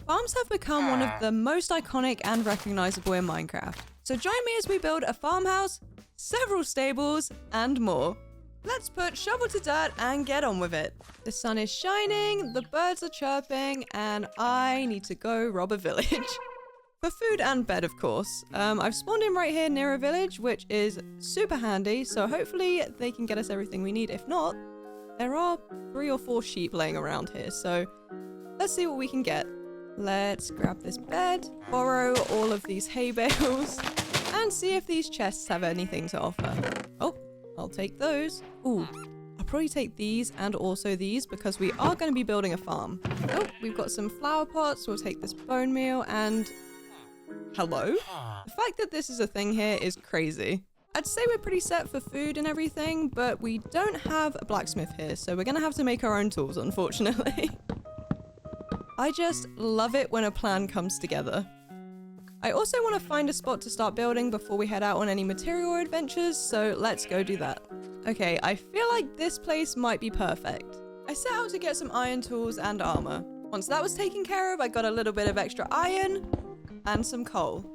Farms have become one of the most iconic and recognizable in Minecraft. So join me as we build a farmhouse, several stables, and more. Let's put shovel to dirt and get on with it. The sun is shining, the birds are chirping, and I need to go rob a village. For food and bed, of course. I've spawned in right here near a village, which is super handy, so hopefully they can get us everything we need. If not, there are 3 or 4 sheep laying around here, so let's see what we can get. Let's grab this bed, borrow all of these hay bales, and see if these chests have anything to offer. Oh, I'll take those. Ooh, I'll probably take these and also these because we are going to be building a farm. Oh, we've got some flower pots. We'll take this bone meal and... Hello? The fact that this is a thing here is crazy. I'd say we're pretty set for food and everything, but we don't have a blacksmith here, so we're going to have to make our own tools, unfortunately. I just love it when a plan comes together. I also want to find a spot to start building before we head out on any material adventures, so let's go do that. Okay, I feel like this place might be perfect. I set out to get some iron tools and armor. Once that was taken care of, I got a little bit of extra iron and some coal.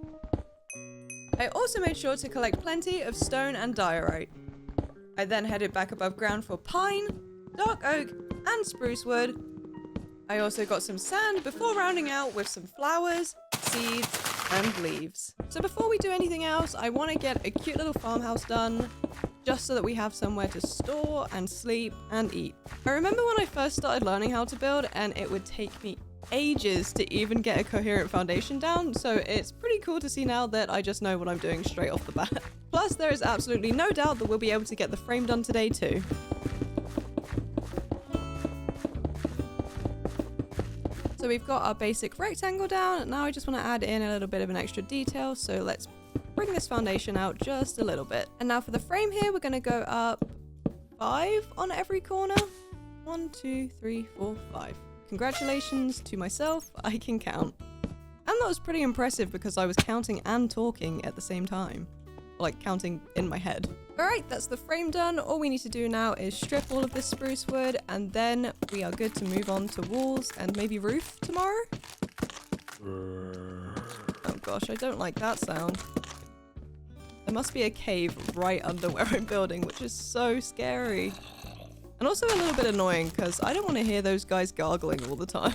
I also made sure to collect plenty of stone and diorite. I then headed back above ground for pine, dark oak, and spruce wood. I also got some sand before rounding out with some flowers, seeds, and leaves. So before we do anything else, I want to get a cute little farmhouse done, just so that we have somewhere to store and sleep and eat. I remember when I first started learning how to build, and it would take me ages to even get a coherent foundation down, so it's pretty cool to see now that I just know what I'm doing straight off the bat. Plus, there is absolutely no doubt that we'll be able to get the frame done today too. So we've got our basic rectangle down. Now I just want to add in a little bit of an extra detail, so let's bring this foundation out just a little bit. And now for the frame here, we're going to go up 5 on every corner. 1, 2, 3, 4, 5. Congratulations to myself, I can count. And that was pretty impressive because I was counting and talking at the same time. Like counting in my head. Alright, that's the frame done. All we need to do now is strip all of this spruce wood, and then we are good to move on to walls and maybe roof tomorrow. Oh gosh, I don't like that sound. There must be a cave right under where I'm building, which is so scary. And also a little bit annoying because I don't want to hear those guys gargling all the time.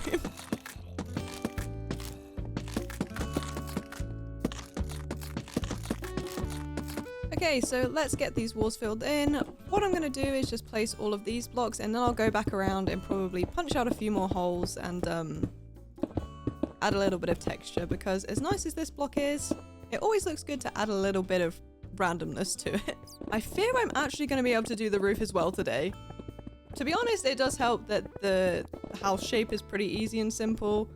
Okay, so let's get these walls filled in. What I'm going to do is just place all of these blocks, and then I'll go back around and probably punch out a few more holes and add a little bit of texture, because as nice as this block is, it always looks good to add a little bit of randomness to it. I fear I'm actually going to be able to do the roof as well today. To be honest, it does help that the house shape is pretty easy and simple,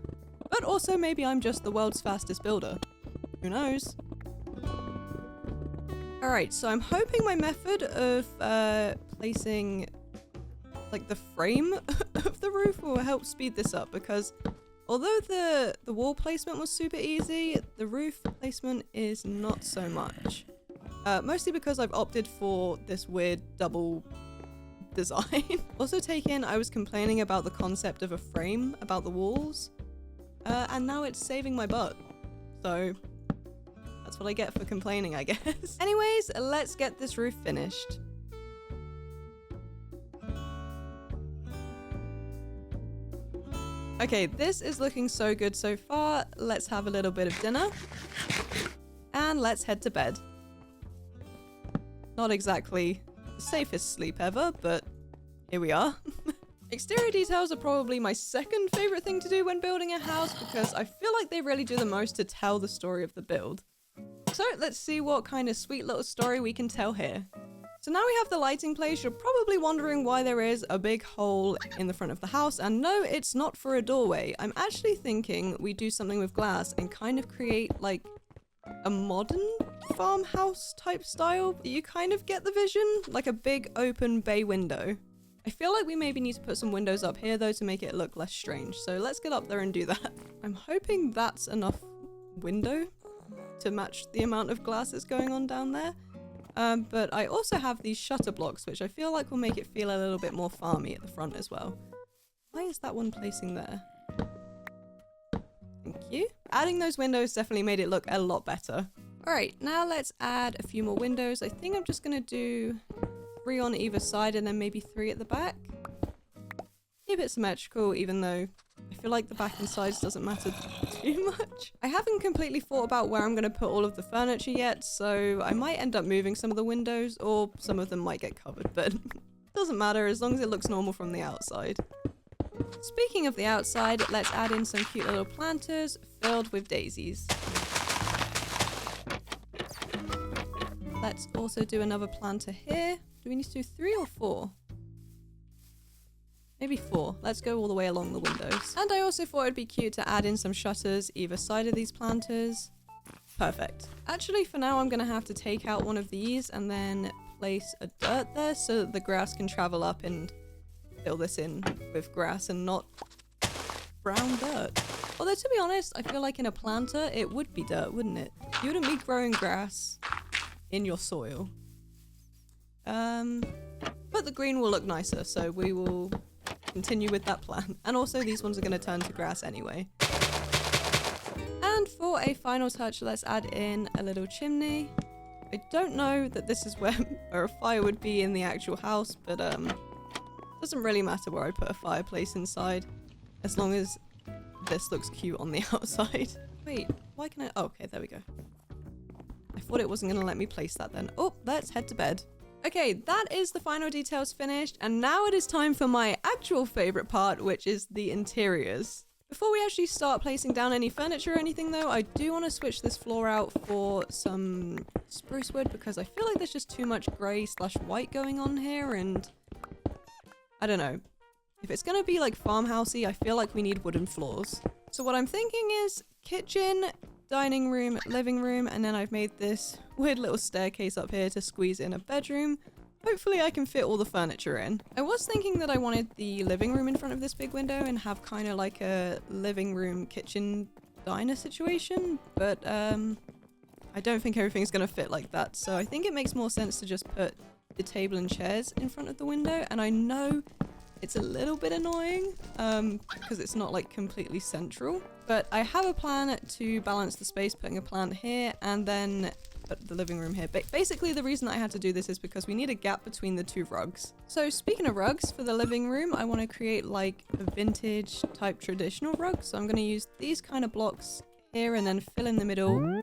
but also maybe I'm just the world's fastest builder. Who knows? Alright, so I'm hoping my method of placing like the frame of the roof will help speed this up, because although the wall placement was super easy, the roof placement is not so much. Mostly because I've opted for this weird double design. Also take in, I was complaining about the concept of a frame about the walls, and now it's saving my butt. So that's what I get for complaining, I guess. Anyways, let's get this roof finished. Okay, this is looking so good so far. Let's have a little bit of dinner. And let's head to bed. Not exactly the safest sleep ever, but here we are. Exterior details are probably my second favorite thing to do when building a house, because I feel like they really do the most to tell the story of the build. So let's see what kind of sweet little story we can tell here. So now we have the lighting place. You're probably wondering why there is a big hole in the front of the house, and no, it's not for a doorway. I'm actually thinking we do something with glass and kind of create like a modern farmhouse type style. You kind of get the vision, like a big open bay window. I feel like we maybe need to put some windows up here though to make it look less strange. So let's get up there and do that. I'm hoping that's enough window to match the amount of glass that's going on down there. But I also have these shutter blocks, which I feel like will make it feel a little bit more farmy at the front as well. Why is that one placing there? Thank you. Adding those windows definitely made it look a lot better. All right, now let's add a few more windows. I think I'm just gonna do 3 on either side and then maybe 3 at the back. Keep it symmetrical, even though I feel like the back and sides doesn't matter too much. I haven't completely thought about where I'm gonna put all of the furniture yet, so I might end up moving some of the windows, or some of them might get covered, but doesn't matter as long as it looks normal from the outside. Speaking of the outside, let's add in some cute little planters filled with daisies. Let's also do another planter here. Do we need to do 3 or 4? Maybe 4. Let's go all the way along the windows. And I also thought it'd be cute to add in some shutters either side of these planters. Perfect. Actually, for now, I'm gonna have to take out one of these and then place a dirt there so that the grass can travel up and fill this in with grass and not brown dirt. Although, to be honest, I feel like in a planter, it would be dirt, wouldn't it? You wouldn't be growing grass in your soil. But the green will look nicer, so we will continue with that plan. And also, these ones are going to turn to grass anyway. And for a final touch, let's add in a little chimney. I don't know that this is where a fire would be in the actual house, but doesn't really matter where I put a fireplace inside, as long as this looks cute on the outside. Wait, why can I? Oh, okay, there we go. I thought it wasn't gonna let me place that then. Oh, let's head to bed. Okay, that is the final details finished, and now it is time for my actual favorite part, which is the interiors. Before we actually start placing down any furniture or anything though, I do want to switch this floor out for some spruce wood because I feel like there's just too much grey/white going on here, and I don't know. If it's gonna be like farmhousey, I feel like we need wooden floors. So what I'm thinking is kitchen, dining room, living room, and then I've made this weird little staircase up here to squeeze in a bedroom. Hopefully I can fit all the furniture in. I was thinking that I wanted the living room in front of this big window and have kind of like a living room, kitchen, diner situation, but I don't think everything's gonna fit like that. So I think it makes more sense to just put the table and chairs in front of the window. And I know it's a little bit annoying because it's not like completely central, but I have a plan to balance the space, putting a plant here and then put the living room here. But basically the reason I had to do this is because we need a gap between the 2 rugs. So speaking of rugs, for the living room, I want to create like a vintage type traditional rug. So I'm going to use these kind of blocks here and then fill in the middle,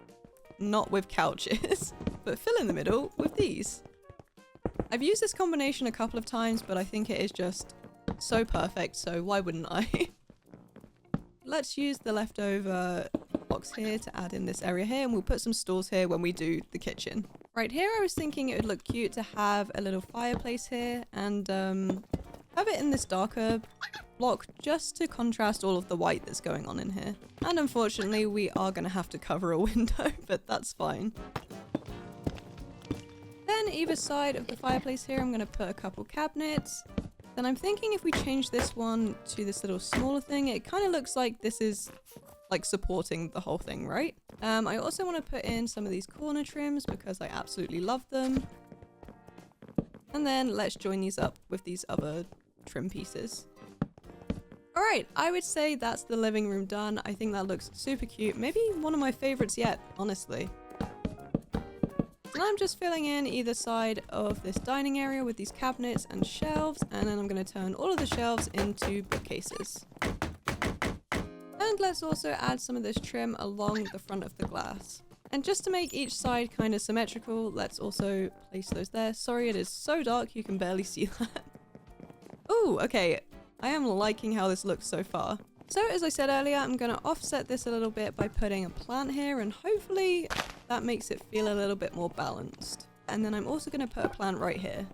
not with couches, but fill in the middle with these. I've used this combination a couple of times, but I think it is just so perfect, so why wouldn't I? Let's use the leftover blocks here to add in this area here, and we'll put some stools here when we do the kitchen. Right here, I was thinking it would look cute to have a little fireplace here and have it in this darker block just to contrast all of the white that's going on in here. And unfortunately, we are going to have to cover a window, but that's fine. Then either side of the fireplace here, I'm going to put a couple cabinets. Then I'm thinking if we change this one to this little smaller thing, it kind of looks like this is like supporting the whole thing, right? I also want to put in some of these corner trims because I absolutely love them. And then let's join these up with these other trim pieces. All right, I would say that's the living room done. I think that looks super cute. Maybe one of my favorites yet, honestly. And I'm just filling in either side of this dining area with these cabinets and shelves, and then I'm going to turn all of the shelves into bookcases. And let's also add some of this trim along the front of the glass. And just to make each side kind of symmetrical, let's also place those there. Sorry, it is so dark you can barely see that. Ooh, okay. I am liking how this looks so far. So as I said earlier, I'm going to offset this a little bit by putting a plant here, and hopefully that makes it feel a little bit more balanced. And then I'm also going to put a plant right here.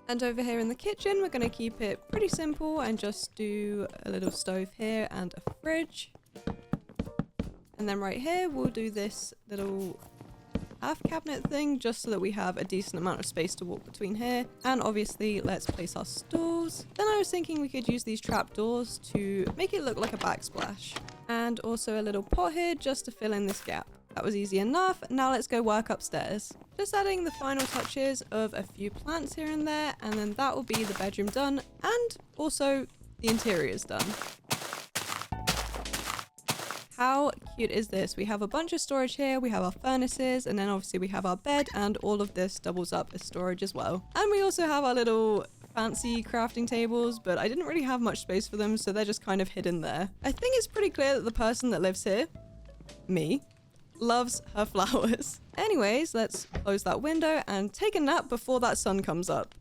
And over here in the kitchen, we're going to keep it pretty simple and just do a little stove here and a fridge. And then right here, we'll do this little half cabinet thing just so that we have a decent amount of space to walk between here. And obviously, let's place our stools. Then I was thinking we could use these trap doors to make it look like a backsplash. And also a little pot here just to fill in this gap. That was easy enough. Now let's go work upstairs. Just adding the final touches of a few plants here and there, and then that will be the bedroom done, and also the interior's done. How cute is this? We have a bunch of storage here. We have our furnaces, and then obviously we have our bed, and all of this doubles up as storage as well. And we also have our little fancy crafting tables, but I didn't really have much space for them, so they're just kind of hidden there. I think it's pretty clear that the person that lives here, me, loves her flowers. Anyways, let's close that window and take a nap before that sun comes up.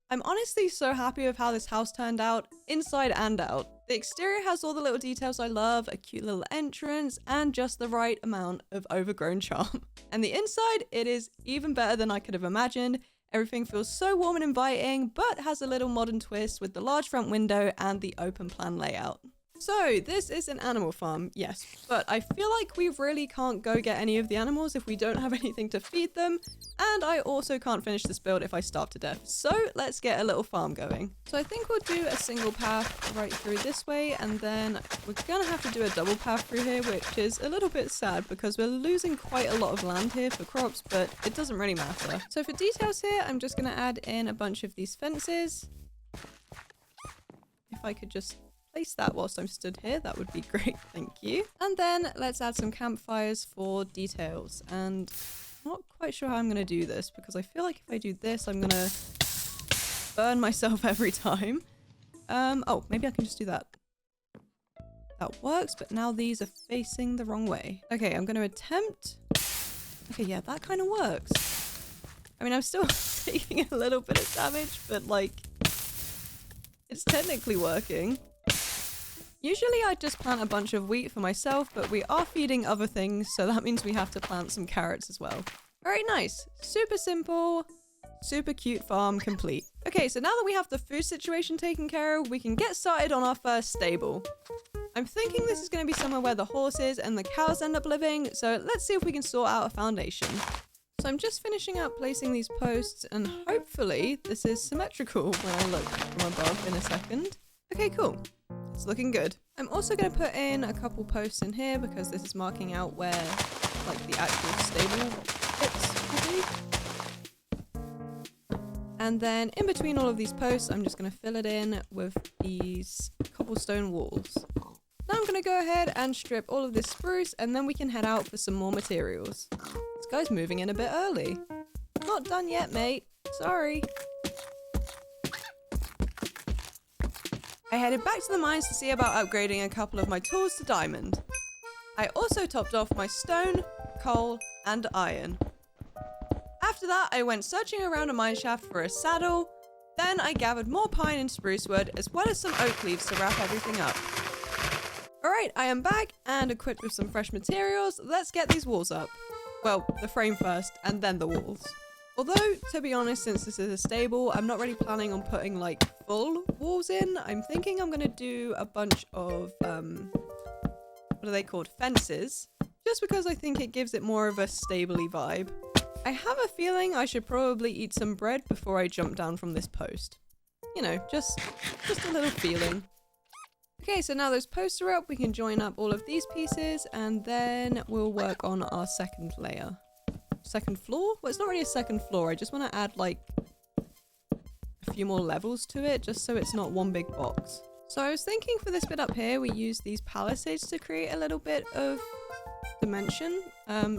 I'm honestly so happy with how this house turned out, inside and out. The exterior has all the little details I love, a cute little entrance, and just the right amount of overgrown charm. And the inside, it is even better than I could have imagined. Everything feels so warm and inviting, but has a little modern twist with the large front window and the open plan layout. So this is an animal farm, yes, but I feel like we really can't go get any of the animals if we don't have anything to feed them, and I also can't finish this build if I starve to death. So let's get a little farm going. So I think we'll do a single path right through this way, and then we're gonna have to do a double path through here, which is a little bit sad because we're losing quite a lot of land here for crops, but it doesn't really matter. So for details here, I'm just gonna add in a bunch of these fences. If I could just place that whilst I'm stood here, that would be great, thank you. And then let's add some campfires for details, and I'm not quite sure how I'm gonna do this because I feel like if I do this I'm gonna burn myself every time. Oh, maybe I can just do that. That works, but now these are facing the wrong way. Okay, I'm gonna attempt. Okay, yeah, that kind of works. I mean, I'm still taking a little bit of damage, but like, it's technically working. Usually I'd just plant a bunch of wheat for myself, but we are feeding other things, so that means we have to plant some carrots as well. Very nice. Super simple, super cute farm complete. Okay, so now that we have the food situation taken care of, we can get started on our first stable. I'm thinking this is going to be somewhere where the horses and the cows end up living, so let's see if we can sort out a foundation. So I'm just finishing up placing these posts, and hopefully this is symmetrical when I look from above in a second. Okay, cool. It's looking good. I'm also going to put in a couple posts in here because this is marking out where like the actual stable fits, I believe. And then in between all of these posts, I'm just going to fill it in with these cobblestone walls. Now I'm going to go ahead and strip all of this spruce, and then we can head out for some more materials. This guy's moving in a bit early. Not done yet, mate. Sorry. I headed back to the mines to see about upgrading a couple of my tools to diamond. I also topped off my stone, coal, and iron. After that, I went searching around a mine shaft for a saddle. Then I gathered more pine and spruce wood, as well as some oak leaves to wrap everything up. Alright, I am back and equipped with some fresh materials. Let's get these walls up. Well, the frame first, and then the walls. Although, to be honest, since this is a stable, I'm not really planning on putting, like, full walls in. I'm thinking I'm gonna do a bunch of, what are they called? Fences. Just because I think it gives it more of a stably vibe. I have a feeling I should probably eat some bread before I jump down from this post. You know, just a little feeling. Okay, so now those posts are up, we can join up all of these pieces, and then we'll work on our second layer. Second floor? Well, it's not really a second floor. I just want to add like a few more levels to it just so it's not one big box. So I was thinking for this bit up here, we use these palisades to create a little bit of dimension,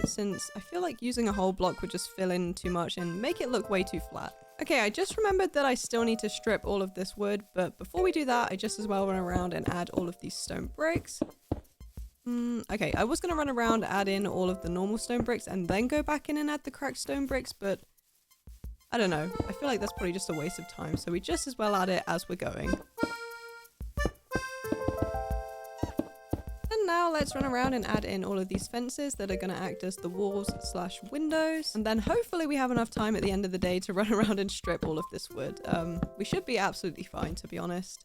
since I feel like using a whole block would just fill in too much and make it look way too flat. Okay, I just remembered that I still need to strip all of this wood, but before we do that, I just as well run around and add all of these stone bricks. Okay, I was going to run around, add in all of the normal stone bricks, and then go back in and add the cracked stone bricks, but I don't know. I feel like that's probably just a waste of time, so we just as well add it as we're going. And now let's run around and add in all of these fences that are going to act as the walls / windows, and then hopefully we have enough time at the end of the day to run around and strip all of this wood. We should be absolutely fine, to be honest.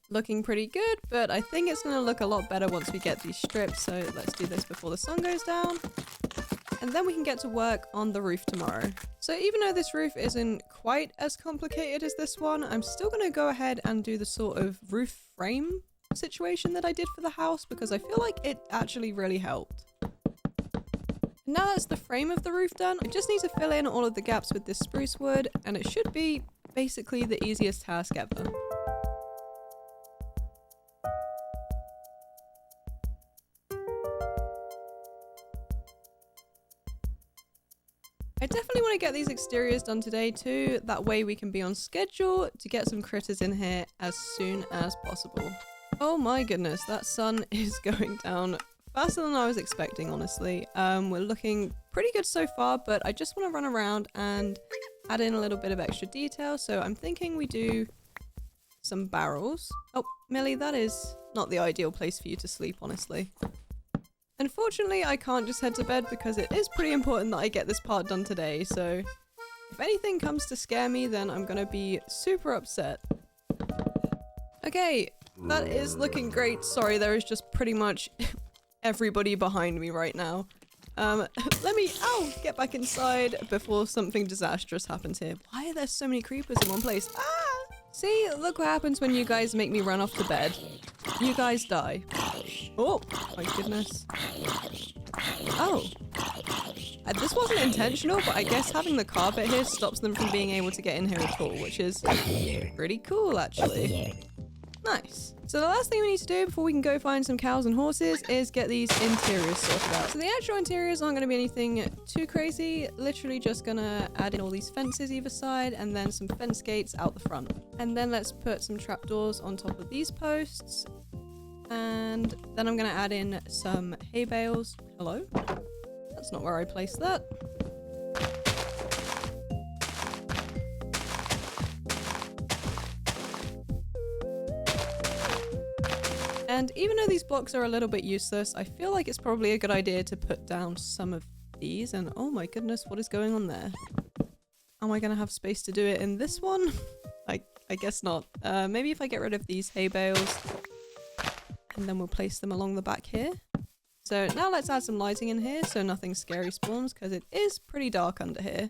Looking pretty good, but I think it's going to look a lot better once we get these stripped, so let's do this before the sun goes down. And then we can get to work on the roof tomorrow. So even though this roof isn't quite as complicated as this one, I'm still going to go ahead and do the sort of roof frame situation that I did for the house because I feel like it actually really helped. Now that's the frame of the roof done, I just need to fill in all of the gaps with this spruce wood, and it should be basically the easiest task ever. I definitely want to get these exteriors done today too. That way we can be on schedule to get some critters in here as soon as possible. Oh my goodness, that sun is going down faster than I was expecting, honestly. We're looking pretty good so far, but I just want to run around and add in a little bit of extra detail. So I'm thinking we do some barrels. Oh, Millie, that is not the ideal place for you to sleep, honestly. Unfortunately, I can't just head to bed because it is pretty important that I get this part done today. So if anything comes to scare me, then I'm gonna be super upset. Okay, that is looking great. Sorry, there is just pretty much everybody behind me right now. Let me, get back inside before something disastrous happens here. Why are there so many creepers in one place? Ah! See, look what happens when you guys make me run off the bed. You guys die. Oh, my goodness. Oh. This wasn't intentional, but I guess having the carpet here stops them from being able to get in here at all, which is pretty cool, actually. Nice. So the last thing we need to do before we can go find some cows and horses is get these interiors sorted out. So the actual interiors aren't going to be anything too crazy. Literally just going to add in all these fences either side and then some fence gates out the front. And then let's put some trapdoors on top of these posts. And then I'm going to add in some hay bales. Hello? That's not where I placed that. And even though these blocks are a little bit useless, I feel like it's probably a good idea to put down some of these. And oh my goodness, what is going on there? Am I going to have space to do it in this one? I guess not. Maybe if I get rid of these hay bales and then we'll place them along the back here. So now let's add some lighting in here so nothing scary spawns because it is pretty dark under here.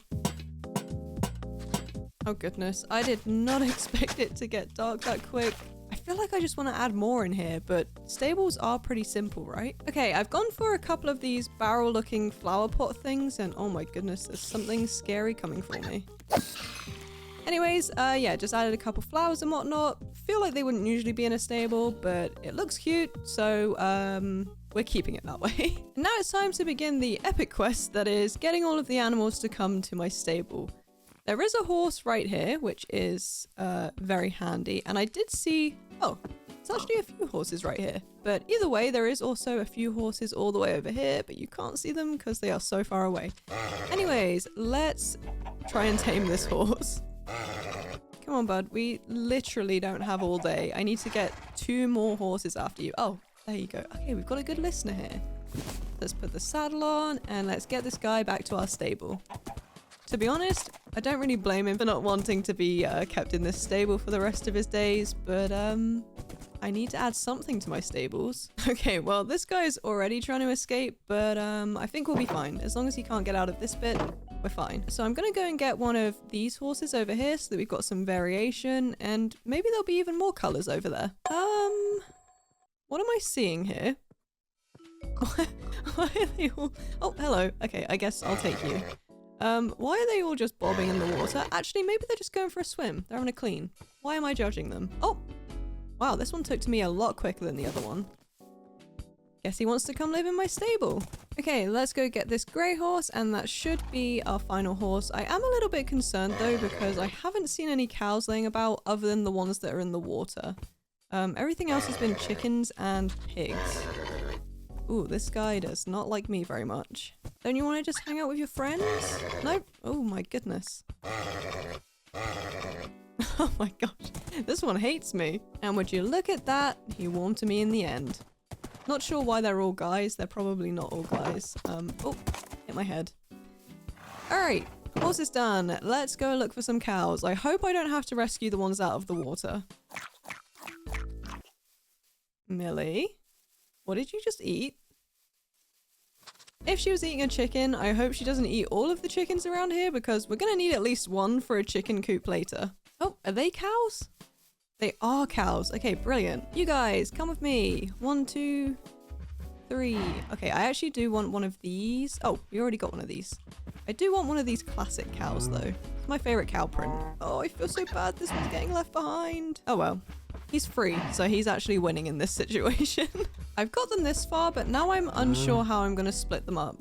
Oh goodness, I did not expect it to get dark that quick. I feel like I just want to add more in here, but stables are pretty simple, right? Okay, I've gone for a couple of these barrel-looking flower pot things, and oh my goodness, there's something scary coming for me. Anyways, yeah, just added a couple flowers and whatnot. Feel like they wouldn't usually be in a stable, but it looks cute, so we're keeping it that way. Now it's time to begin the epic quest that is getting all of the animals to come to my stable. There is a horse right here, which is very handy. And I did see, oh, it's actually a few horses right here. But either way, there is also a few horses all the way over here, but you can't see them because they are so far away. Anyways, let's try and tame this horse. Come on, bud. We literally don't have all day. I need to get 2 more horses after you. Oh, there you go. Okay, we've got a good listener here. Let's put the saddle on and let's get this guy back to our stable. To be honest, I don't really blame him for not wanting to be kept in this stable for the rest of his days, but I need to add something to my stables. Okay, well, this guy's already trying to escape, but I think we'll be fine. As long as he can't get out of this bit, we're fine. So I'm gonna go and get one of these horses over here so that we've got some variation, and maybe there'll be even more colors over there. What am I seeing here? Why are they all... Oh, hello. Okay, I guess I'll take you. Why are they all just bobbing in the water? Actually, maybe they're just going for a swim. They're having a clean. Why am I judging them? Oh! Wow, this one took to me a lot quicker than the other one. Guess he wants to come live in my stable. Okay, let's go get this grey horse, and that should be our final horse. I am a little bit concerned, though, because I haven't seen any cows laying about other than the ones that are in the water. Everything else has been chickens and pigs. Ooh, this guy does not like me very much. Don't you want to just hang out with your friends? Nope. Oh my goodness. Oh my gosh. This one hates me. And would you look at that? He warmed to me in the end. Not sure why they're all guys. They're probably not all guys. Oh, hit my head. Alright, horse is done. Let's go look for some cows. I hope I don't have to rescue the ones out of the water. Millie? What did you just eat? If she was eating a chicken, I hope she doesn't eat all of the chickens around here because we're gonna need at least one for a chicken coop later. Oh, are they cows? They are cows. Okay, brilliant. You guys, come with me. 1, 2, 3. Okay, I actually do want one of these. Oh, we already got one of these. I do want one of these classic cows though. It's my favorite cow print. Oh, I feel so bad. This one's getting left behind. Oh well. He's free, so he's actually winning in this situation. I've got them this far, but now I'm unsure how I'm going to split them up.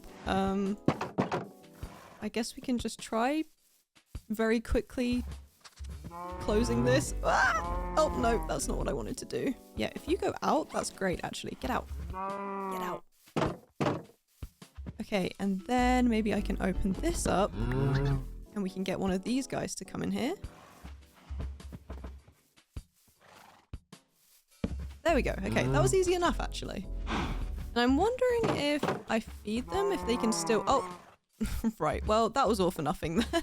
I guess we can just try very quickly closing this. Ah! Oh, no, that's not what I wanted to do. Yeah, if you go out, that's great, actually. Get out. Get out. Okay, and then maybe I can open this up and we can get one of these guys to come in here. There we go. Okay, that was easy enough, actually. And I'm wondering if I feed them, if they can still... Oh, right. Well, that was all for nothing then.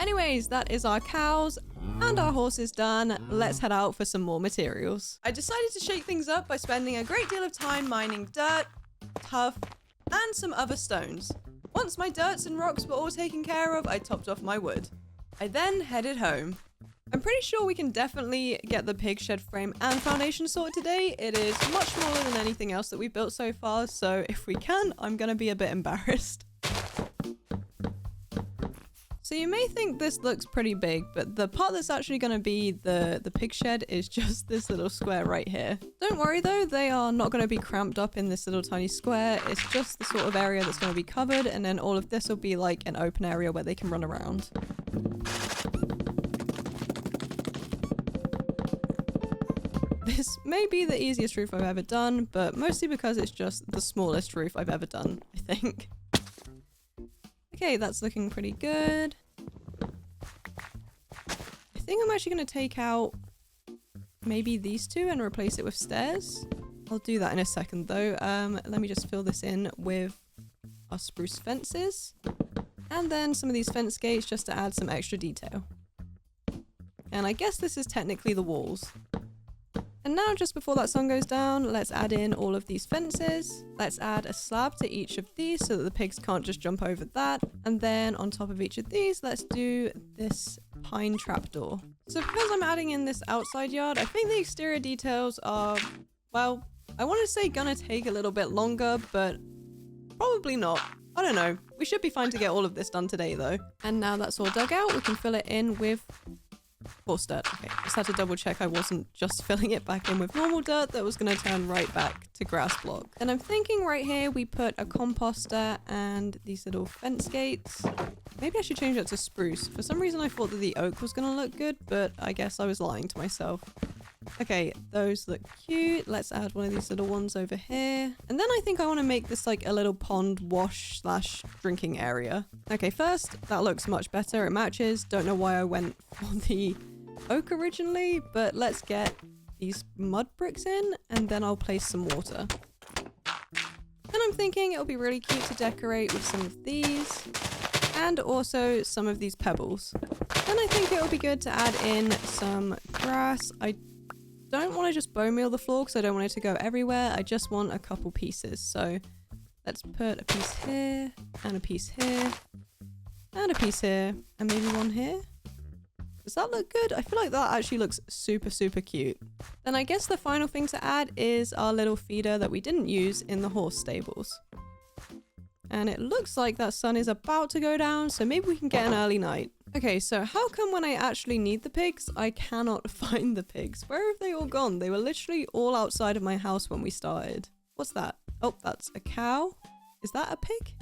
Anyways, that is our cows and our horses done. Let's head out for some more materials. I decided to shake things up by spending a great deal of time mining dirt, tuff, and some other stones. Once my dirts and rocks were all taken care of, I topped off my wood. I then headed home. I'm pretty sure we can definitely get the pig shed frame and foundation sorted today. It is much smaller than anything else that we've built so far, so if we can, I'm gonna be a bit embarrassed. So you may think this looks pretty big, but the part that's actually going to be the pig shed is just this little square right here. Don't worry though, they are not going to be cramped up in this little tiny square. It's just the sort of area that's going to be covered, and then all of this will be like an open area where they can run around. This may be the easiest roof I've ever done, but mostly because it's just the smallest roof I've ever done, I think. Okay, that's looking pretty good. I think I'm actually going to take out maybe these two and replace it with stairs. I'll do that in a second though. Let me just fill this in with our spruce fences. And then some of these fence gates just to add some extra detail. And I guess this is technically the walls. And now, just before that sun goes down, let's add in all of these fences. Let's add a slab to each of these so that the pigs can't just jump over that. And then on top of each of these, let's do this pine trapdoor. So because I'm adding in this outside yard, I think the exterior details are, well, I want to say gonna take a little bit longer, but probably not. I don't know. We should be fine to get all of this done today though. And now that's all dug out, we can fill it in with horse dirt. Okay, just had to double check I wasn't just filling it back in with normal dirt that was going to turn right back to grass block. And I'm thinking right here we put a composter and these little fence gates. Maybe I should change that to spruce. For some reason I thought that the oak was going to look good, but I guess I was lying to myself. Okay, those look cute. Let's add one of these little ones over here. And then I think I want to make this like a little pond wash / drinking area. Okay, first, that looks much better. It matches. Don't know why I went for the oak originally, but let's get these mud bricks in and then I'll place some water. Then I'm thinking it'll be really cute to decorate with some of these and also some of these pebbles. Then I think it'll be good to add in some grass. I don't want to just bone meal the floor because I don't want it to go everywhere. I just want a couple pieces. So let's put a piece here and a piece here and a piece here and maybe one here. Does that look good? I feel like that actually looks super, super cute. Then I guess the final thing to add is our little feeder that we didn't use in the horse stables. And it looks like that sun is about to go down, so maybe we can get an early night. Okay, so how come when I actually need the pigs, I cannot find the pigs? Where have they all gone? They were literally all outside of my house when we started. What's that? Oh, that's a cow. Is that a pig?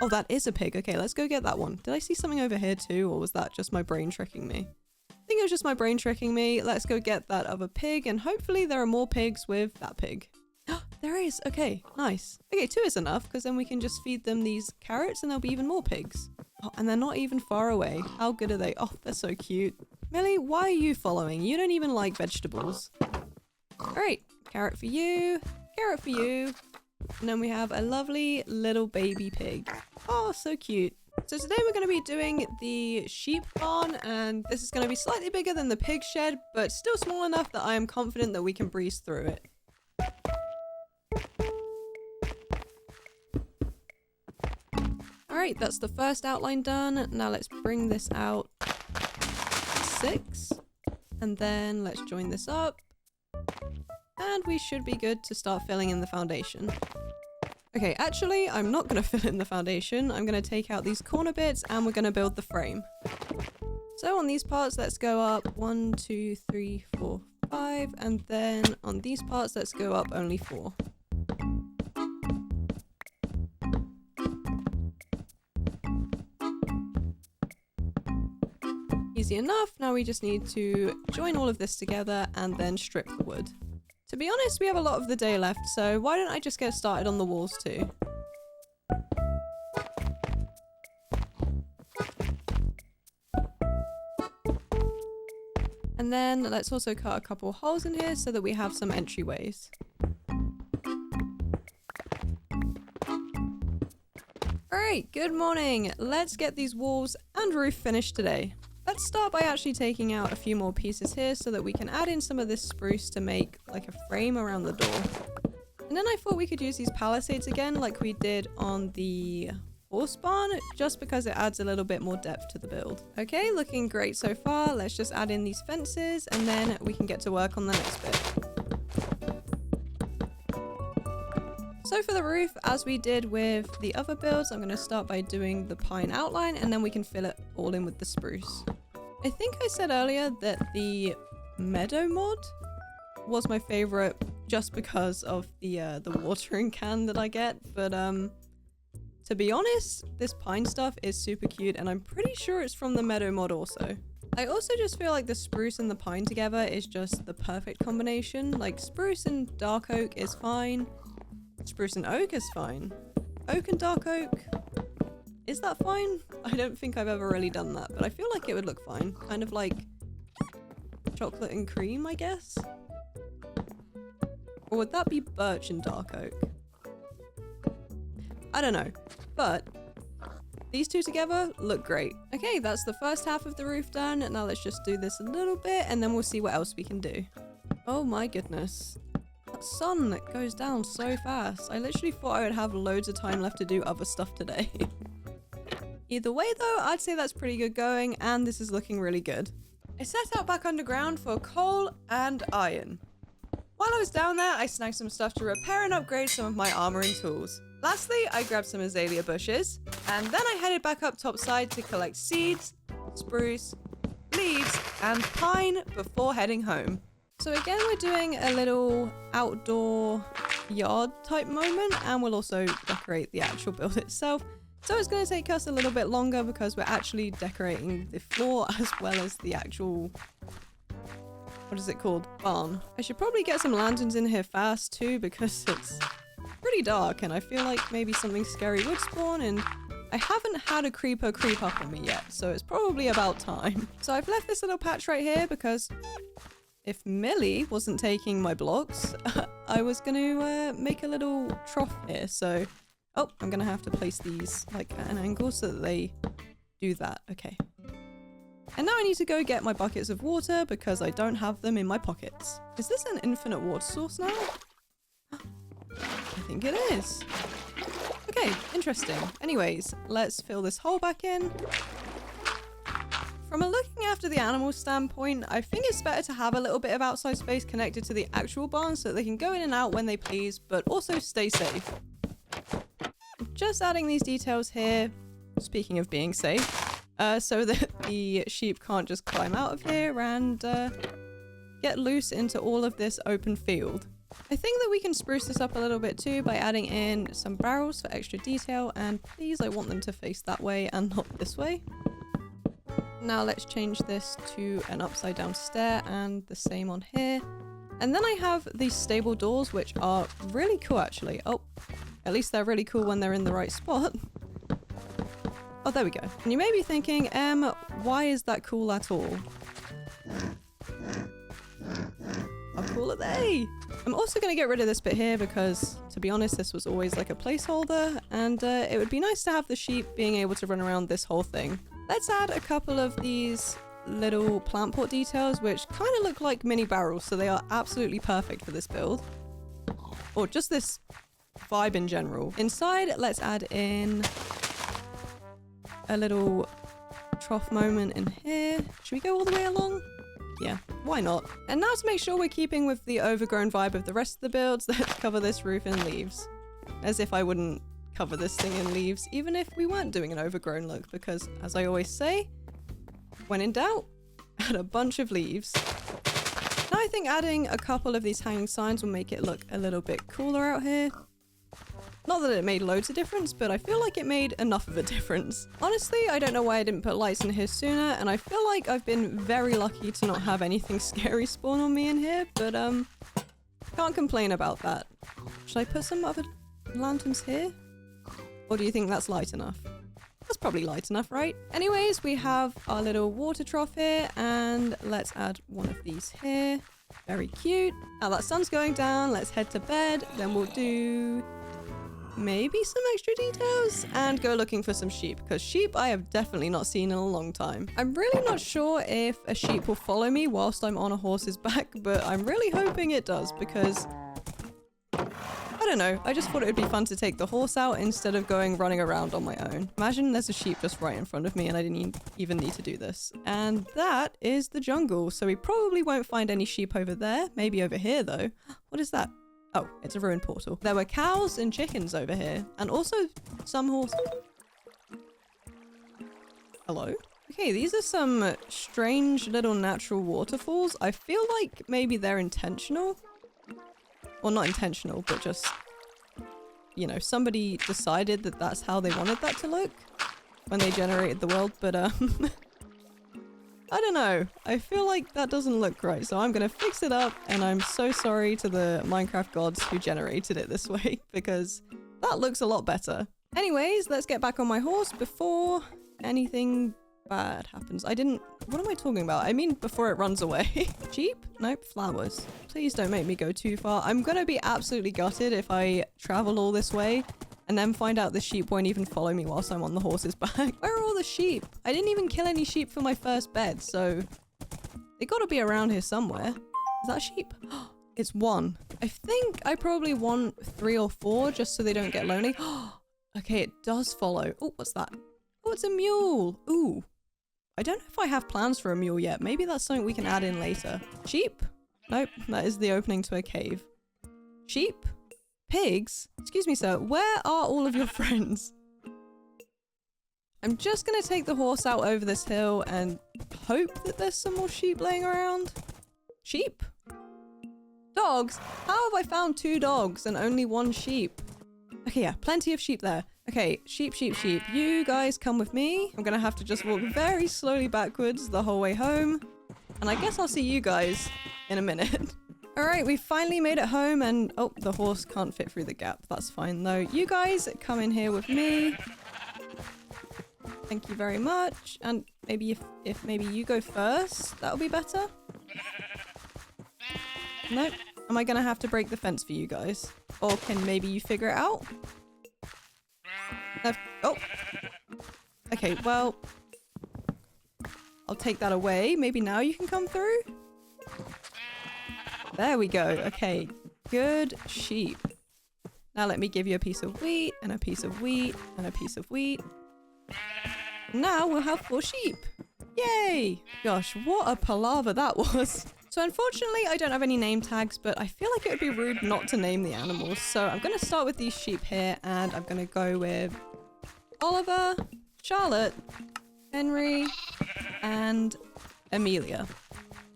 Oh, that is a pig. Okay, let's go get that one. Did I see something over here too, or was that just my brain tricking me? I think it was just my brain tricking me. Let's go get that other pig, and hopefully there are more pigs with that pig. There is. Okay, nice. Okay, 2 is enough, because then we can just feed them these carrots and there'll be even more pigs. Oh, and they're not even far away. How good are they? Oh, they're so cute. Millie, why are you following? You don't even like vegetables. All right, carrot for you, carrot for you. And then we have a lovely little baby pig. Oh, so cute. So today we're going to be doing the sheep barn, and this is going to be slightly bigger than the pig shed, but still small enough that I am confident that we can breeze through it. Alright, that's the first outline done. Now let's bring this out 6. And then let's join this up. And we should be good to start filling in the foundation. Okay, actually, I'm not going to fill in the foundation. I'm going to take out these corner bits and we're going to build the frame. So on these parts, let's go up 1, 2, 3, 4, 5. And then on these parts, let's go up only 4. Easy enough. Now we just need to join all of this together and then strip the wood. To be honest, we have a lot of the day left, so why don't I just get started on the walls too? And then let's also cut a couple holes in here so that we have some entryways. Alright, good morning. Let's get these walls and roof finished today. Let's start by actually taking out a few more pieces here so that we can add in some of this spruce to make like a frame around the door. And then I thought we could use these palisades again like we did on the horse barn, just because it adds a little bit more depth to the build. Okay, looking great so far. Let's just add in these fences and then we can get to work on the next bit. So for the roof, as we did with the other builds, I'm going to start by doing the pine outline and then we can fill it all in with the spruce. I think I said earlier that the meadow mod was my favorite just because of the watering can that I get, but to be honest, this pine stuff is super cute and I'm pretty sure it's from the meadow mod also. I also just feel like the spruce and the pine together is just the perfect combination. Like spruce and dark oak is fine. Spruce and oak is fine. Oak and dark oak, is that fine? I don't think I've ever really done that, but I feel like it would look fine. Kind of like chocolate and cream, I guess? Or would that be birch and dark oak? I don't know, but these two together look great. Okay, that's the first half of the roof done. Now let's just do this a little bit and then we'll see what else we can do. Oh my goodness. That sun goes down so fast. I literally thought I would have loads of time left to do other stuff today. Either way though, I'd say that's pretty good going and this is looking really good. I set out back underground for coal and iron. While I was down there, I snagged some stuff to repair and upgrade some of my armor and tools. Lastly, I grabbed some azalea bushes, and then I headed back up topside to collect seeds, spruce, leaves, and pine before heading home. So again, we're doing a little outdoor yard type moment, and we'll also decorate the actual build itself. So it's going to take us a little bit longer because we're actually decorating the floor as well as the actual, what is it called? Barn. I should probably get some lanterns in here fast too because it's pretty dark and I feel like maybe something scary would spawn, and I haven't had a creeper creep up on me yet, so it's probably about time. So I've left this little patch right here because if Millie wasn't taking my blocks, I was going to make a little trough here. So, oh, I'm going to have to place these like at an angle so that they do that. Okay. And now I need to go get my buckets of water because I don't have them in my pockets. Is this an infinite water source now? I think it is. Okay, interesting. Anyways, let's fill this hole back in. From a looking after the animals standpoint, I think it's better to have a little bit of outside space connected to the actual barn so that they can go in and out when they please, but also stay safe. Just adding these details here, speaking of being safe, so that the sheep can't just climb out of here and get loose into all of this open field. I think that we can spruce this up a little bit too by adding in some barrels for extra detail, and please, I want them to face that way and not this way. Now let's change this to an upside down stair and the same on here. And then I have these stable doors, which are really cool actually. Oh, at least they're really cool when they're in the right spot. Oh, there we go. And you may be thinking, why is that cool at all? How cool are they? I'm also going to get rid of this bit here because, to be honest, this was always like a placeholder, and it would be nice to have the sheep being able to run around this whole thing. Let's add a couple of these little plant pot details, which kind of look like mini barrels, so they are absolutely perfect for this build. Or just this vibe in general. Inside, let's add in a little trough moment in here. Should we go all the way along? Yeah, why not? And now to make sure we're keeping with the overgrown vibe of the rest of the builds, let's cover this roof in leaves. As if I wouldn't cover this thing in leaves, even if we weren't doing an overgrown look, because as I always say, when in doubt, add a bunch of leaves. Now I think adding a couple of these hanging signs will make it look a little bit cooler out here. Not that it made loads of difference, but I feel like it made enough of a difference. Honestly, I don't know why I didn't put lights in here sooner, and I feel like I've been very lucky to not have anything scary spawn on me in here, but can't complain about that. Should I put some other lanterns here? Or do you think that's light enough? That's probably light enough, right? Anyways, we have our little water trough here, and let's add one of these here. Very cute. Now that sun's going down, let's head to bed. Then we'll do maybe some extra details and go looking for some sheep, because sheep I have definitely not seen in a long time. I'm really not sure if a sheep will follow me whilst I'm on a horse's back, but I'm really hoping it does, because I don't know, I just thought it would be fun to take the horse out instead of going running around on my own. Imagine there's a sheep just right in front of me and I didn't even need to do this. And that is the jungle, so we probably won't find any sheep over there. Maybe over here though. What is that? Oh, it's a ruined portal. There were cows and chickens over here, and also some horses. Hello? Okay, these are some strange little natural waterfalls. I feel like maybe they're intentional. Well, not intentional, but just, you know, somebody decided that that's how they wanted that to look when they generated the world, but I don't know. I feel like that doesn't look right, so I'm gonna fix it up, and I'm so sorry to the Minecraft gods who generated it this way, because that looks a lot better. Anyways, let's get back on my horse before anything bad happens. What am I talking about? I mean before it runs away. Sheep? Nope, flowers. Please don't make me go too far. I'm gonna be absolutely gutted if I travel all this way and then find out the sheep won't even follow me whilst I'm on the horse's back. Where are all the sheep? I didn't even kill any sheep for my first bed, so they gotta be around here somewhere. Is that a sheep? It's one. I think I probably want 3 or 4 just so they don't get lonely. Okay, it does follow. Oh, what's that? Oh, it's a mule. Ooh. I don't know if I have plans for a mule yet. Maybe that's something we can add in later. Sheep? Nope, that is the opening to a cave. Sheep? Pigs? Excuse me, sir, where are all of your friends? I'm just gonna take the horse out over this hill and hope that there's some more sheep laying around. Sheep? Dogs? How have I found 2 dogs and only 1 sheep? Okay, yeah, plenty of sheep there. Okay, sheep, sheep, sheep. You guys come with me. I'm gonna have to just walk very slowly backwards the whole way home. And I guess I'll see you guys in a minute. All right, we finally made it home, and oh, the horse can't fit through the gap. That's fine though. You guys come in here with me. Thank you very much. And maybe if maybe you go first, that'll be better. Nope. Am I gonna have to break the fence for you guys? Or can maybe you figure it out? Oh. Okay, well, I'll take that away. Maybe now you can come through? There we go. Okay, good sheep. Now let me give you a piece of wheat, and a piece of wheat, and a piece of wheat. Now we'll have 4 sheep. Yay! Gosh, what a palaver that was. So unfortunately, I don't have any name tags, but I feel like it would be rude not to name the animals. So I'm going to start with these sheep here, and I'm going to go with Oliver, Charlotte, Henry, and Amelia.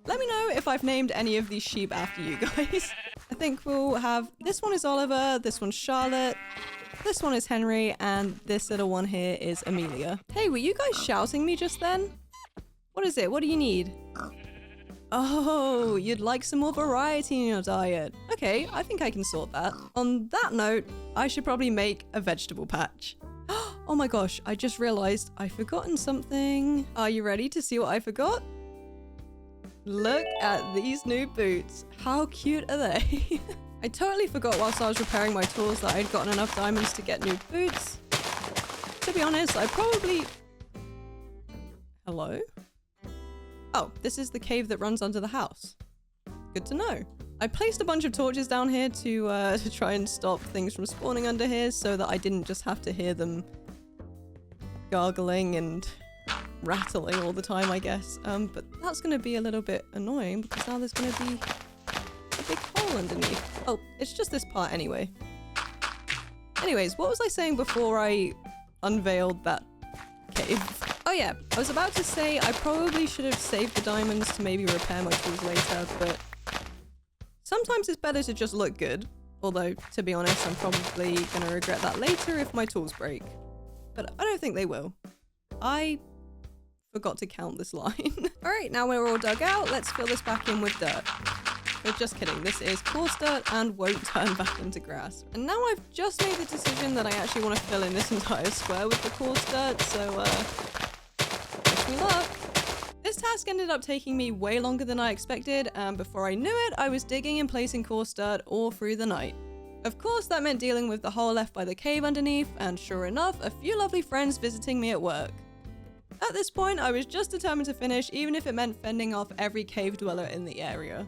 Let me know if I've named any of these sheep after you guys. I think we'll have, this one is Oliver, this one's Charlotte, this one is Henry, and this little one here is Amelia. Hey, were you guys shouting me just then? What is it? What do you need? Oh, you'd like some more variety in your diet. Okay, I think I can sort that. On that note, I should probably make a vegetable patch. Oh my gosh, I just realized I've forgotten something. Are you ready to see what I forgot? Look at these new boots. How cute are they? I totally forgot whilst I was repairing my tools that I'd gotten enough diamonds to get new boots. To be honest, I probably... Hello? Oh, this is the cave that runs under the house. Good to know. I placed a bunch of torches down here to try and stop things from spawning under here so that I didn't just have to hear them gargling and rattling all the time, I guess. But that's going to be a little bit annoying because now there's going to be a big hole underneath. Oh, it's just this part anyway. Anyways, what was I saying before I unveiled that cave? Oh yeah, I was about to say I probably should have saved the diamonds to maybe repair my tools later, but sometimes it's better to just look good. Although, to be honest, I'm probably gonna regret that later if my tools break. But I don't think they will. I forgot to count this line. Alright, now we're all dug out, let's fill this back in with dirt. But just kidding, this is coarse dirt and won't turn back into grass. And now I've just made the decision that I actually want to fill in this entire square with the coarse dirt, so wish me luck. This task ended up taking me way longer than I expected, and before I knew it, I was digging and placing coarse dirt all through the night. Of course, that meant dealing with the hole left by the cave underneath, and sure enough, a few lovely friends visiting me at work. At this point, I was just determined to finish, even if it meant fending off every cave dweller in the area.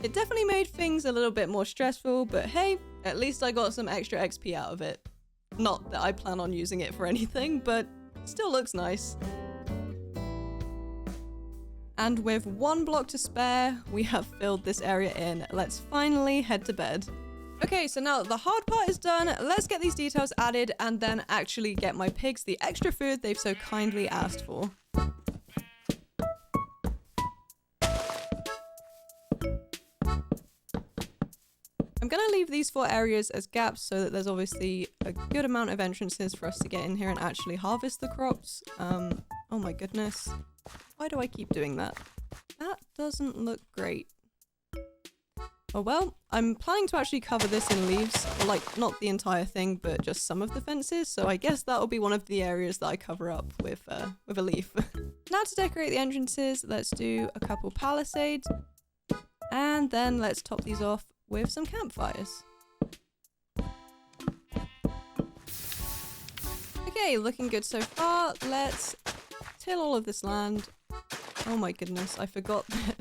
It definitely made things a little bit more stressful, but hey, at least I got some extra XP out of it. Not that I plan on using it for anything, but still looks nice. And with 1 block to spare, we have filled this area in. Let's finally head to bed. Okay, so now that the hard part is done, let's get these details added and then actually get my pigs the extra food they've so kindly asked for. I'm gonna leave these 4 areas as gaps so that there's obviously a good amount of entrances for us to get in here and actually harvest the crops. Oh my goodness. Why do I keep doing that? That doesn't look great. Oh well, I'm planning to actually cover this in leaves. Or like, not the entire thing, but just some of the fences, so I guess that'll be one of the areas that I cover up with a leaf. Now to decorate the entrances, let's do a couple palisades. And then let's top these off with some campfires. Okay, looking good so far. Let's till all of this land. Oh my goodness, I forgot that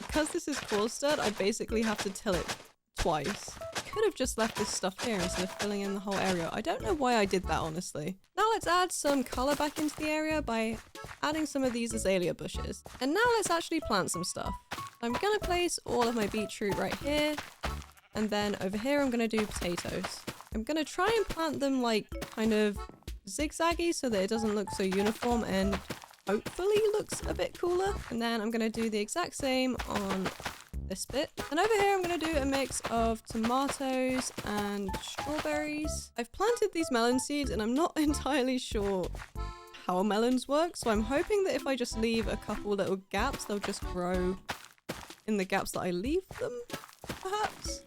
because this is coarse dirt, I basically have to till it twice. I could have just left this stuff here instead of filling in the whole area. I don't know why I did that, honestly. Now let's add some color back into the area by adding some of these azalea bushes. And now let's actually plant some stuff. I'm gonna place all of my beetroot right here. And then over here, I'm gonna do potatoes. I'm gonna try and plant them like kind of zigzaggy so that it doesn't look so uniform and hopefully looks a bit cooler. And then I'm gonna do the exact same on this bit. And over here, I'm gonna do a mix of tomatoes and strawberries. I've planted these melon seeds and I'm not entirely sure how melons work. So I'm hoping that if I just leave a couple little gaps, they'll just grow in the gaps that I leave them, perhaps.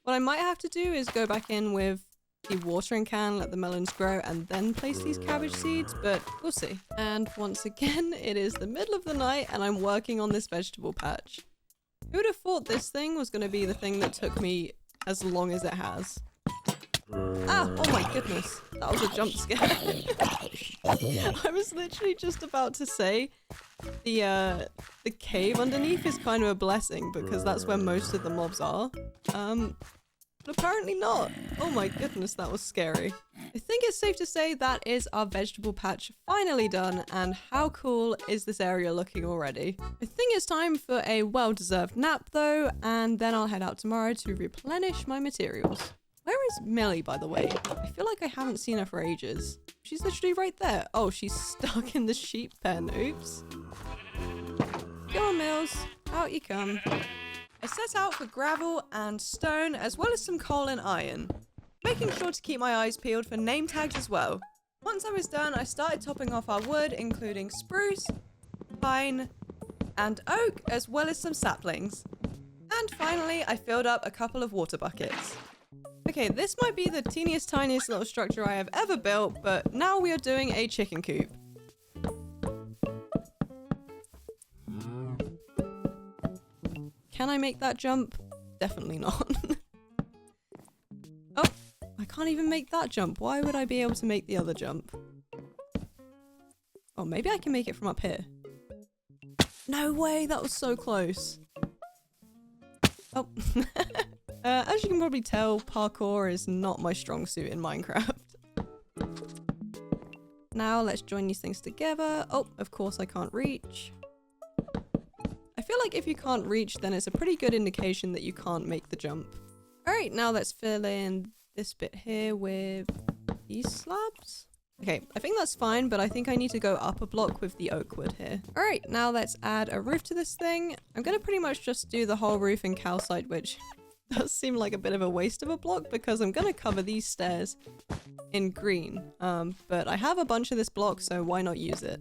What I might have to do is go back in with the watering can, let the melons grow, and then place these cabbage seeds, but we'll see. And once again, it is the middle of the night and I'm working on this vegetable patch. Who would have thought this thing was going to be the thing that took me as long as it has? Ah, oh my goodness, that was a jump scare. I was literally just about to say the cave underneath is kind of a blessing because that's where most of the mobs are. But apparently not. Oh my goodness, that was scary. I think it's safe to say that is our vegetable patch finally done, and how cool is this area looking already? I think it's time for a well-deserved nap though, and then I'll head out tomorrow to replenish my materials. Where is Millie, by the way? I feel like I haven't seen her for ages. She's literally right there. Oh, she's stuck in the sheep pen. Oops. Come on, Mills. Out you come. I set out for gravel and stone, as well as some coal and iron, making sure to keep my eyes peeled for name tags as well. Once I was done, I started topping off our wood, including spruce, pine, and oak, as well as some saplings. And finally, I filled up a couple of water buckets. Okay, this might be the teeniest tiniest little structure I have ever built, but now we are doing a chicken coop. Can I make that jump? Definitely not. Oh, I can't even make that jump. Why would I be able to make the other jump? Oh, maybe I can make it from up here. No way, that was so close. Oh. As you can probably tell, parkour is not my strong suit in Minecraft. Now let's join these things together. Oh, of course I can't reach. I feel like if you can't reach, then it's a pretty good indication that you can't make the jump. Alright, now let's fill in this bit here with these slabs. Okay, I think that's fine, but I think I need to go up a block with the oak wood here. Alright, now let's add a roof to this thing. I'm gonna pretty much just do the whole roof in calcite, which does seem like a bit of a waste of a block because I'm gonna cover these stairs in green. But I have a bunch of this block, so why not use it?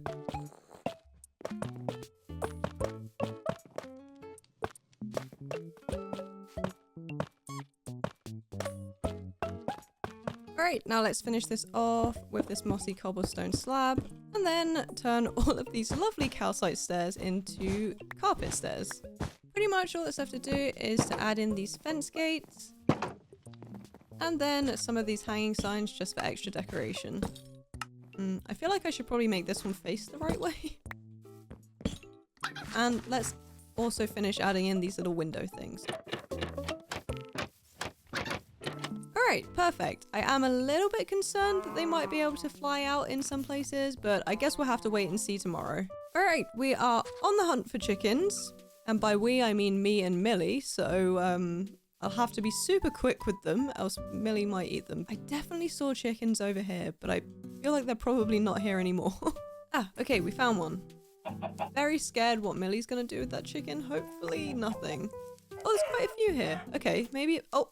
Alright, now let's finish this off with this mossy cobblestone slab, and then turn all of these lovely calcite stairs into carpet stairs. Pretty much all that's left to do is to add in these fence gates, and then some of these hanging signs just for extra decoration. I feel like I should probably make this one face the right way. And let's also finish adding in these little window things. Alright, perfect. I am a little bit concerned that they might be able to fly out in some places, but I guess we'll have to wait and see tomorrow. Alright, we are on the hunt for chickens. And by we, I mean me and Millie, so I'll have to be super quick with them, else Millie might eat them. I definitely saw chickens over here, but I feel like they're probably not here anymore. Ah, okay, we found one. Very scared what Millie's gonna do with that chicken. Hopefully nothing. Oh, there's quite a few here. Okay, maybe... Oh!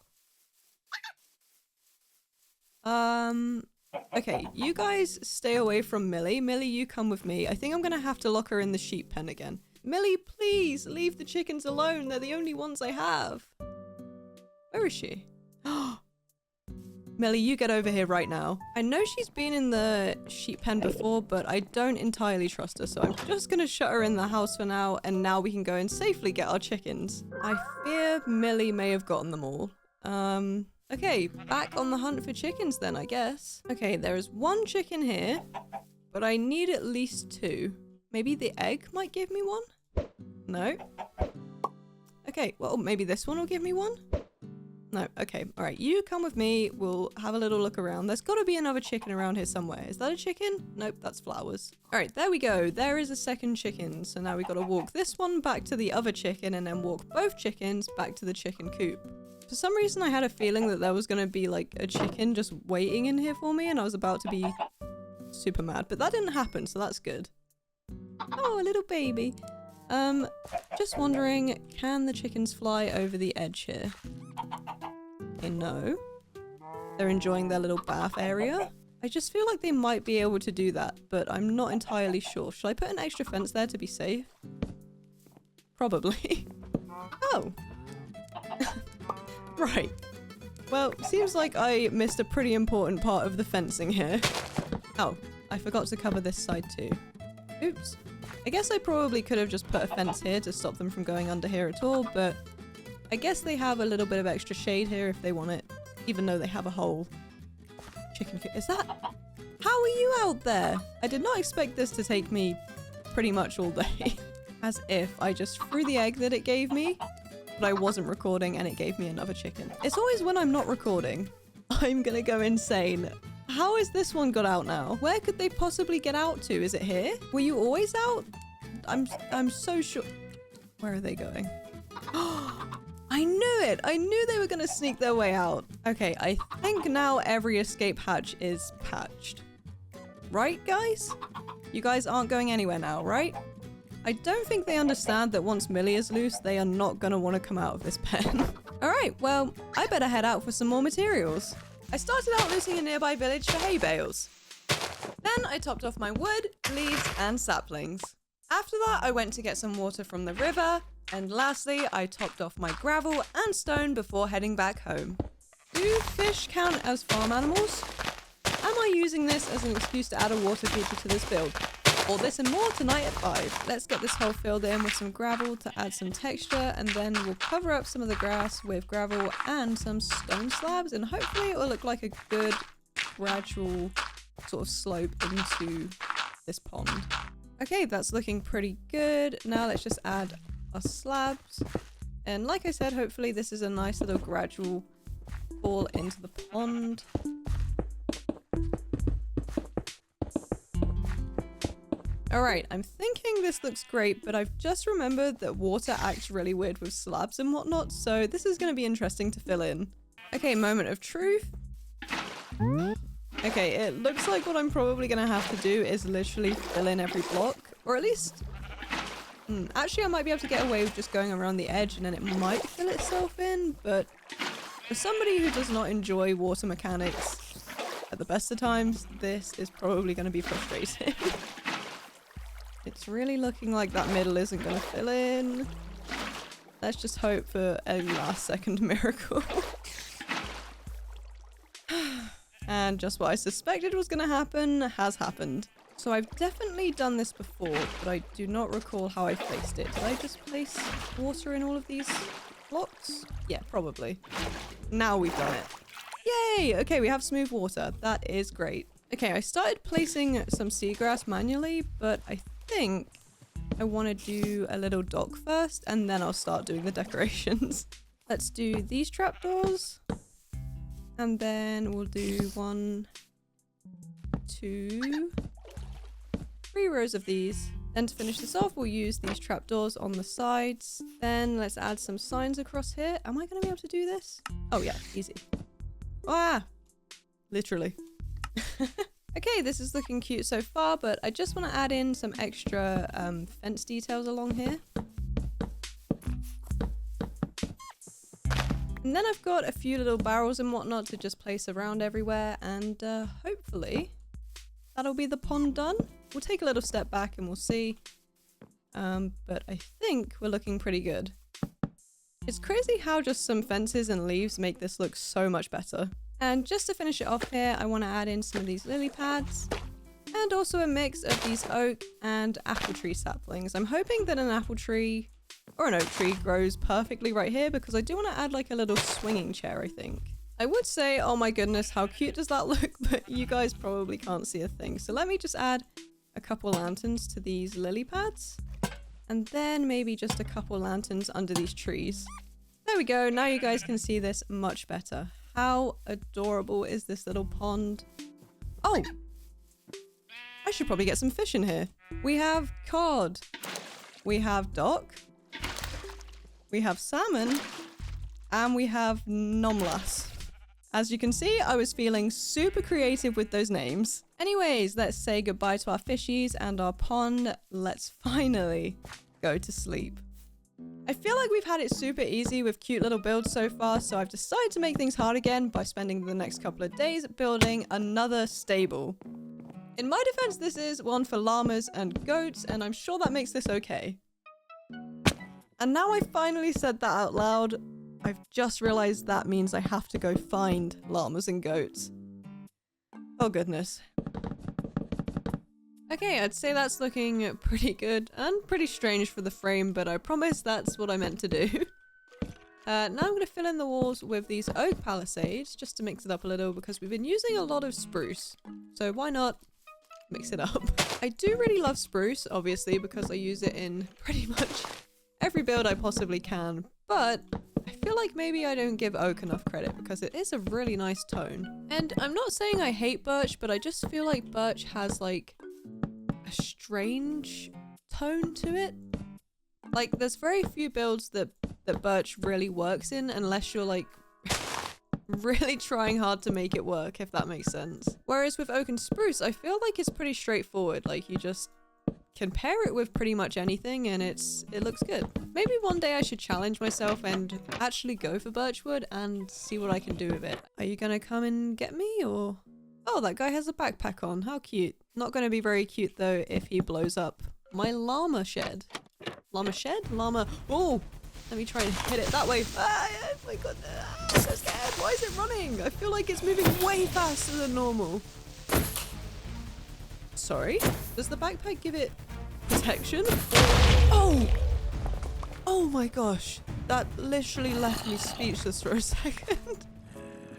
Okay, you guys stay away from Millie. Millie, you come with me. I think I'm gonna have to lock her in the sheep pen again. Millie, please, leave the chickens alone. They're the only ones I have. Where is she? Millie, you get over here right now. I know she's been in the sheep pen before, but I don't entirely trust her, so I'm just gonna shut her in the house for now, and now we can go and safely get our chickens. I fear Millie may have gotten them all. Okay, back on the hunt for chickens then, I guess. Okay, there is one chicken here, but I need at least two. Maybe the egg might give me one? No? Okay, well, maybe this one will give me one? No, okay, alright, you come with me, we'll have a little look around. There's gotta be another chicken around here somewhere. Is that a chicken? Nope, that's flowers. Alright, there we go. There is a second chicken. So now we gotta walk this one back to the other chicken and then walk both chickens back to the chicken coop. For some reason, I had a feeling that there was gonna be like a chicken just waiting in here for me and I was about to be super mad, but that didn't happen, so that's good. Oh, a little baby. Just wondering, can the chickens fly over the edge here? Okay, no. They're enjoying their little bath area. I just feel like they might be able to do that, but I'm not entirely sure. Should I put an extra fence there to be safe? Probably. Oh. Right. Well, seems like I missed a pretty important part of the fencing here. Oh, I forgot to cover this side too. Oops. I guess I probably could have just put a fence here to stop them from going under here at all, but I guess they have a little bit of extra shade here if they want it, even though they have a whole chicken coop. Is that... How are you out there? I did not expect this to take me pretty much all day. As if I just threw the egg that it gave me, but I wasn't recording and it gave me another chicken. It's always when I'm not recording, I'm gonna go insane. How has this one got out now? Where could they possibly get out to? Is it here? Were you always out? I'm so sure. Where are they going? I knew it! I knew they were gonna sneak their way out. Okay, I think now every escape hatch is patched. Right, guys? You guys aren't going anywhere now, right? I don't think they understand that once Millie is loose, they are not gonna want to come out of this pen. Alright, well, I better head out for some more materials. I started out looting a nearby village for hay bales. Then I topped off my wood, leaves, and saplings. After that, I went to get some water from the river, and lastly, I topped off my gravel and stone before heading back home. Do fish count as farm animals? Am I using this as an excuse to add a water feature to this build? All this and more tonight at 5. Let's get this hole filled in with some gravel to add some texture, and then we'll cover up some of the grass with gravel and some stone slabs, and hopefully it will look like a good gradual sort of slope into this pond. Okay, that's looking pretty good. Now let's just add our slabs. And like I said, hopefully this is a nice little gradual fall into the pond. Alright, I'm thinking this looks great, but I've just remembered that water acts really weird with slabs and whatnot, so this is going to be interesting to fill in. Okay, moment of truth. Okay, it looks like what I'm probably going to have to do is literally fill in every block, or at least... actually, I might be able to get away with just going around the edge and then it might fill itself in, but For somebody who does not enjoy water mechanics at the best of times, this is probably going to be frustrating. It's really looking like that middle isn't going to fill in. Let's just hope for a last second miracle. And just what I suspected was going to happen has happened. So I've definitely done this before, but I do not recall how I placed it. Did I just place water in all of these blocks? Yeah, probably. Now we've done it. Yay! Okay, we have smooth water. That is great. Okay, I started placing some seagrass manually, but I think I want to do a little dock first, and then I'll start doing the decorations. Let's do these trapdoors. And then we'll do 1, 2, 3 rows of these. Then to finish this off, we'll use these trapdoors on the sides. Then let's add some signs across here. Am I going to be able to do this? Oh yeah, easy. Ah! Literally. Okay, this is looking cute so far, but I just want to add in some extra fence details along here. And then I've got a few little barrels and whatnot to just place around everywhere, and hopefully that'll be the pond done. We'll take a little step back and we'll see. But I think we're looking pretty good. It's crazy how just some fences and leaves make this look so much better. And just to finish it off here, I want to add in some of these lily pads and also a mix of these oak and apple tree saplings. I'm hoping that an apple tree or an oak tree grows perfectly right here because I do want to add like a little swinging chair, I think. I would say, oh my goodness, how cute does that look? But you guys probably can't see a thing. So let me just add a couple lanterns to these lily pads. And then maybe just a couple lanterns under these trees. There we go. Now you guys can see this much better. How adorable is this little pond? Oh! I should probably get some fish in here. We have cod. We have dock. We have salmon. And we have nomlas. As you can see, I was feeling super creative with those names. Anyways, let's say goodbye to our fishies and our pond. Let's finally go to sleep. I feel like we've had it super easy with cute little builds so far, so I've decided to make things hard again by spending the next couple of days building another stable. In my defense, this is one for llamas and goats, and I'm sure that makes this okay. And now I finally said that out loud, I've just realized that means I have to go find llamas and goats. Oh goodness. Okay, I'd say that's looking pretty good and pretty strange for the frame, but I promise that's what I meant to do. Now I'm going to fill in the walls with these oak palisades just to mix it up a little because we've been using a lot of spruce. So why not mix it up? I do really love spruce, obviously, because I use it in pretty much every build I possibly can, but I feel like maybe I don't give oak enough credit because it is a really nice tone. And I'm not saying I hate birch, but I just feel like birch has like a strange tone to it. Like there's very few builds that birch really works in unless you're like really trying hard to make it work, if that makes sense. Whereas with oak and spruce, I feel like it's pretty straightforward. Like you just can pair it with pretty much anything and it looks good. Maybe one day I should challenge myself and actually go for birchwood and see what I can do with it. Are you gonna come and get me or? Oh, that guy has a backpack on. How cute. Not gonna be very cute though if he blows up my llama shed. Llama shed? Llama. Oh! Let me try and hit it that way. Ah, oh my god. Ah, I'm so scared. Why is it running? I feel like it's moving way faster than normal. Sorry? Does the backpack give it protection? Oh! Oh my gosh. That literally left me speechless for a second.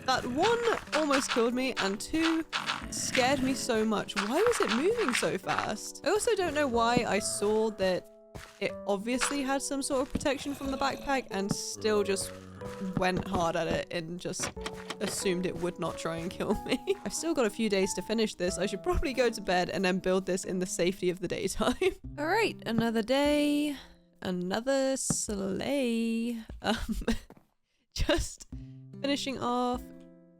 That 1 almost killed me and 2 scared me so much. Why was it moving so fast? I also don't know why I saw that it obviously had some sort of protection from the backpack and still just went hard at it and just assumed it would not try and kill me. I've still got a few days to finish this. I should probably go to bed and then build this in the safety of the daytime. All right, another day, another sleigh. Just finishing off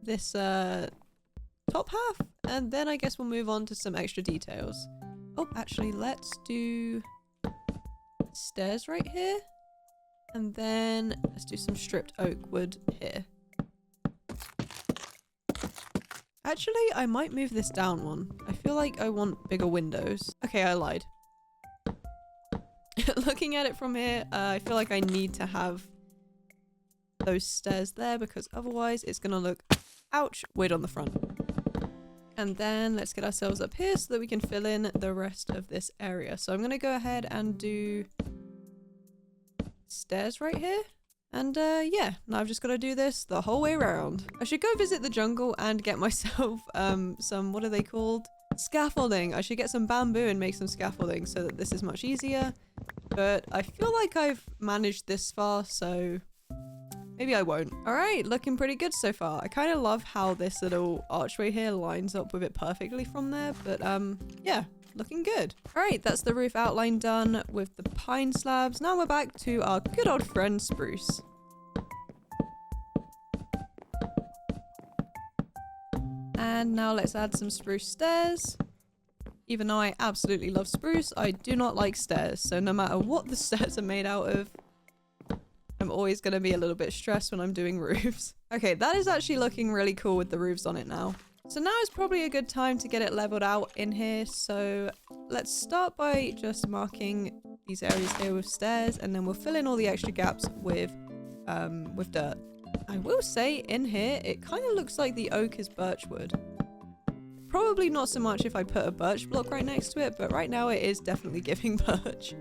this top half, and then I guess we'll move on to some extra details. Oh, actually, let's do stairs right here. And then let's do some stripped oak wood here. Actually, I might move this down one. I feel like I want bigger windows. Okay, I lied. Looking at it from here, I feel like I need to have those stairs there because otherwise it's gonna look, ouch, weird on the front. And then let's get ourselves up here so that we can fill in the rest of this area. So I'm gonna go ahead and do stairs right here. And yeah, now I've just got to do this the whole way around. I should go visit the jungle and get myself some, what are they called? Scaffolding. I should get some bamboo and make some scaffolding so that this is much easier. But I feel like I've managed this far, so maybe I won't. All right, looking pretty good so far. I kind of love how this little archway here lines up with it perfectly from there, but yeah, looking good. All right, that's the roof outline done with the pine slabs. Now we're back to our good old friend spruce. And now let's add some spruce stairs. Even though I absolutely love spruce, I do not like stairs. So no matter what the stairs are made out of, I'm always going to be a little bit stressed when I'm doing roofs. Okay, that is actually looking really cool with the roofs on it now. So now is probably a good time to get it leveled out in here. So let's start by just marking these areas here with stairs, and then we'll fill in all the extra gaps with dirt. I will say in here, it kind of looks like the oak is birch wood. Probably not so much if I put a birch block right next to it, but right now it is definitely giving birch.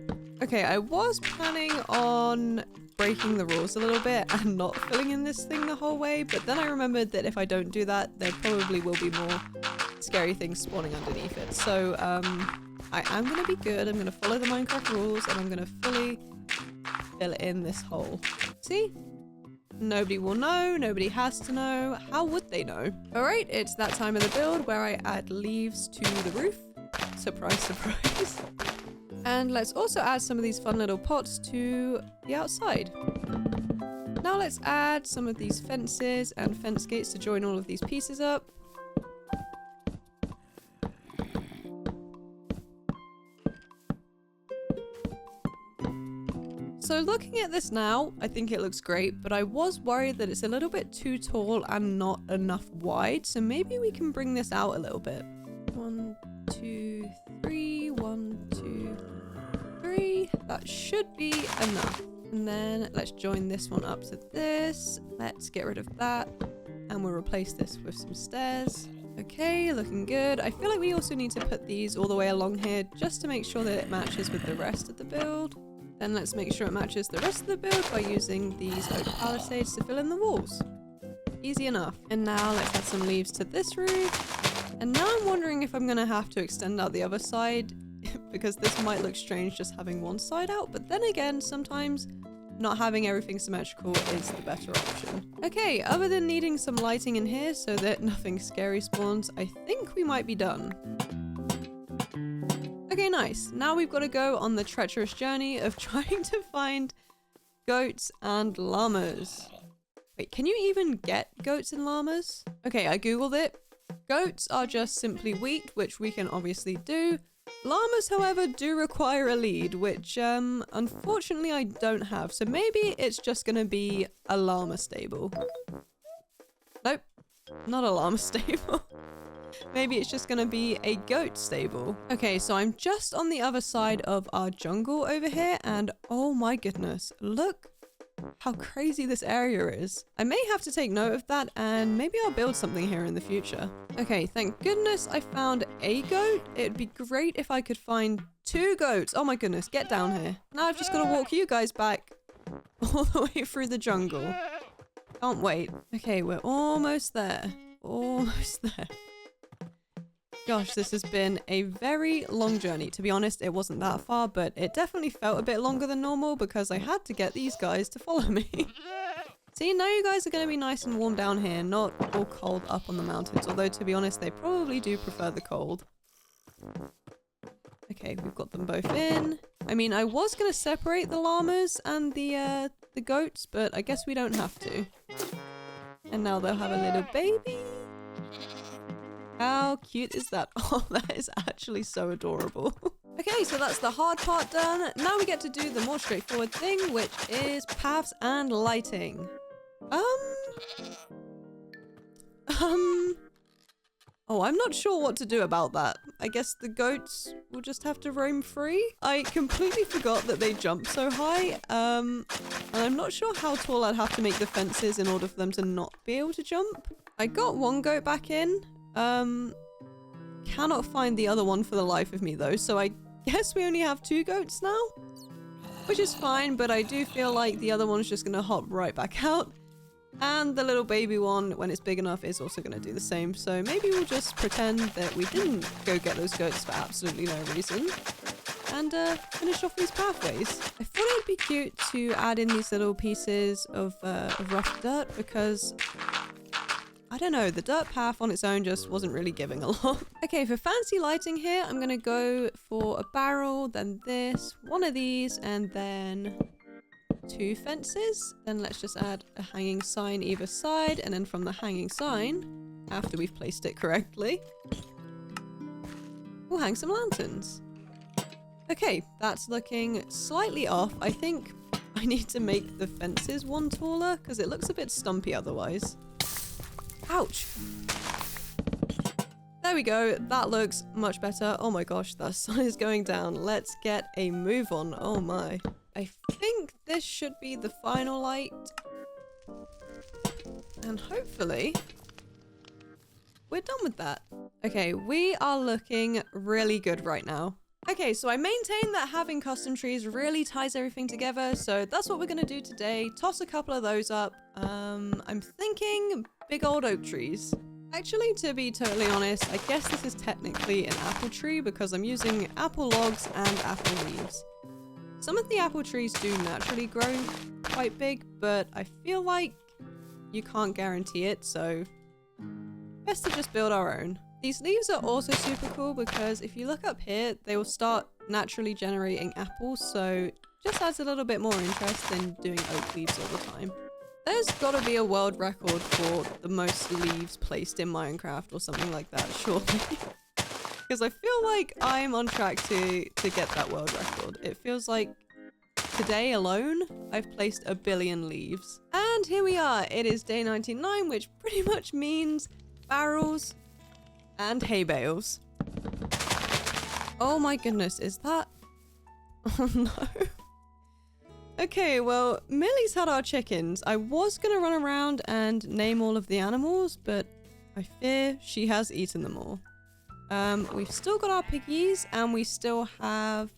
Okay, I was planning on breaking the rules a little bit and not filling in this thing the whole way, but then I remembered that if I don't do that, there probably will be more scary things spawning underneath it. So I am going to be good. I'm going to follow the Minecraft rules and I'm going to fully fill in this hole. See? Nobody will know. Nobody has to know. How would they know? All right, it's that time of the build where I add leaves to the roof. Surprise, surprise. And let's also add some of these fun little pots to the outside. Now let's add some of these fences and fence gates to join all of these pieces up. So looking at this now, I think it looks great, but I was worried that it's a little bit too tall and not enough wide. So maybe we can bring this out a little bit. 1, 2, 3, 1, 2, 3. That should be enough. And then let's join this one up to this. Let's get rid of that. And we'll replace this with some stairs. Okay, looking good. I feel like we also need to put these all the way along here just to make sure that it matches with the rest of the build. Then let's make sure it matches the rest of the build by using these oak palisades to fill in the walls. Easy enough. And now let's add some leaves to this roof. And now I'm wondering if I'm going to have to extend out the other side because this might look strange just having one side out. But then again, sometimes not having everything symmetrical is the better option. Okay, other than needing some lighting in here so that nothing scary spawns, I think we might be done. Okay, nice. Now we've got to go on the treacherous journey of trying to find goats and llamas. Wait, can you even get goats and llamas? Okay, I googled it. Goats are just simply wheat, which we can obviously do. Llamas, however, do require a lead, which unfortunately I don't have. So maybe it's just going to be a llama stable. Nope, not a llama stable. Maybe it's just going to be a goat stable. Okay, so I'm just on the other side of our jungle over here. And oh my goodness, look how crazy this area is. I may have to take note of that and maybe I'll build something here in the future. Okay, thank goodness I found a goat. It'd be great if I could find 2 goats. Oh my goodness, get down here. Now I've just got to walk you guys back all the way through the jungle. Can't wait. Okay, we're almost there. Almost there. Gosh, this has been a very long journey. To be honest, it wasn't that far, but it definitely felt a bit longer than normal because I had to get these guys to follow me. See, now you guys are going to be nice and warm down here, not all cold up on the mountains. Although, to be honest, they probably do prefer the cold. Okay, we've got them both in. I mean, I was going to separate the llamas and the goats, but I guess we don't have to. And now they'll have a little baby. How cute is that? Oh, that is actually so adorable. Okay, so that's the hard part done. Now we get to do the more straightforward thing, which is paths and lighting. Oh, I'm not sure what to do about that. I guess the goats will just have to roam free. I completely forgot that they jump so high. And I'm not sure how tall I'd have to make the fences in order for them to not be able to jump. I got one goat back in. Cannot find the other one for the life of me though. So I guess we only have 2 goats now, which is fine. But I do feel like the other one's just gonna hop right back out. And the little baby one, when it's big enough, is also going to do the same. So maybe we'll just pretend that we didn't go get those goats for absolutely no reason. And finish off these pathways. I thought it'd be cute to add in these little pieces of rough dirt because, I don't know, the dirt path on its own just wasn't really giving a lot. Okay, for fancy lighting here, I'm going to go for a barrel, then this, one of these, and then 2 fences. Then let's just add a hanging sign either side, and then from the hanging sign, after we've placed it correctly, we'll hang some lanterns. Okay, that's looking slightly off. I think I need to make the fences one taller because it looks a bit stumpy otherwise. Ouch. There we go. That looks much better. Oh my gosh, the sun is going down. Let's get a move on. Oh my. I think this should be the final light. And hopefully we're done with that. Okay, we are looking really good right now. Okay, so I maintain that having custom trees really ties everything together. So that's what we're going to do today. Toss a couple of those up. I'm thinking big old oak trees. Actually, to be totally honest, I guess this is technically an apple tree because I'm using apple logs and apple leaves. Some of the apple trees do naturally grow quite big, but I feel like you can't guarantee it, so best to just build our own. These leaves are also super cool because if you look up here, they will start naturally generating apples, so just adds a little bit more interest than doing oak leaves all the time. There's gotta be a world record for the most leaves placed in Minecraft or something like that, surely. Because I feel like I'm on track to get that world record. It feels like today alone, I've placed 1 billion leaves. And here we are. It is day 99, which pretty much means barrels and hay bales. Oh my goodness, is that... Oh no. Okay, well, Millie's had our chickens. I was gonna run around and name all of the animals, but I fear she has eaten them all. We've still got our piggies and we still have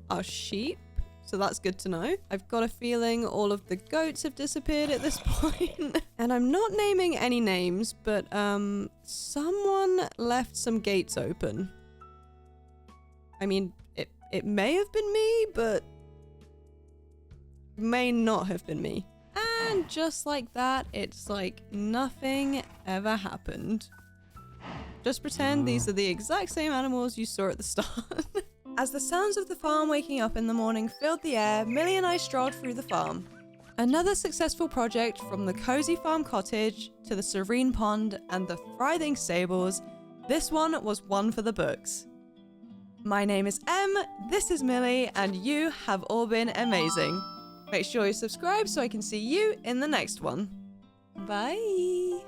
our sheep, so that's good to know. I've got a feeling all of the goats have disappeared at this point. And I'm not naming any names, but someone left some gates open. I mean, it may have been me, but may not have been me. And just like that, it's like nothing ever happened. Just pretend these are the exact same animals you saw at the start. As the sounds of the farm waking up in the morning filled the air, Millie and I strolled through the farm. Another successful project, from the cozy farm cottage to the serene pond and the thriving stables. This one was one for the books. My name is Em, this is Millie, and you have all been amazing. Make sure you subscribe so I can see you in the next one. Bye!